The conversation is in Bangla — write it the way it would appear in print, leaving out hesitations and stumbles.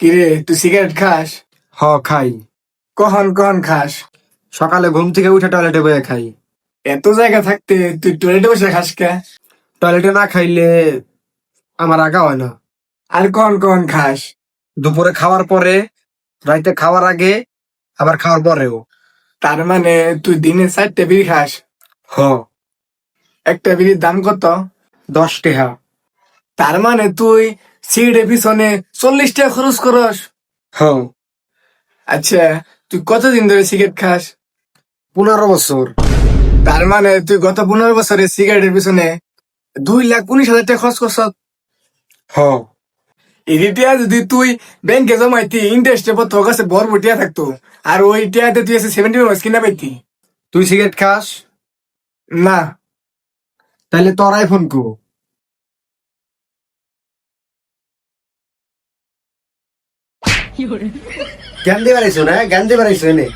কিরে তুই সিগারেট খাস? খাই। কখন কখন খাস? সকালে ঘুম থেকে উঠে টয়লেটে বয়ে খাই। এত জায়গা থাকতে তুই টয়লেটে বসে খাস কে? টয়লেটে না খাইলে আমার আগা হয় না। আর কখন কখন খাস? দুপুরে খাওয়ার পরে, রাইতে খাওয়ার আগে, আবার খাওয়ার পরেও। তার মানে তুই দিনে 4টে বিড়ি খাস? হ। একটা বিড়ির দাম কত? 10 টাকা। তার মানে তুই সিগারেটের পিছনে 40 টাকা খরচ করস? হ। আচ্ছা, তুই কতদিন ধরে সিগারেট খাস? 15 বছর। তার মানে তুই গত 15 বছরে সিগারেটের পিছনে 2,19,000 টাকা খরচ করছ। হ। এই টিয়া যদি তুই ব্যাংকে জমাইতি ইন্টারেস্টে তোর কাছে বড় টিয়া থাকতো, আর ওই টিয়াতে তুই 70 কিনা পাইতি। তুই সিগারেট খাস? না। তাইলে তোর আইফোন কো? জ্ঞান দিয়ে বেড়াইছো না? জ্ঞান দিয়ে বেড়াইছো এনে।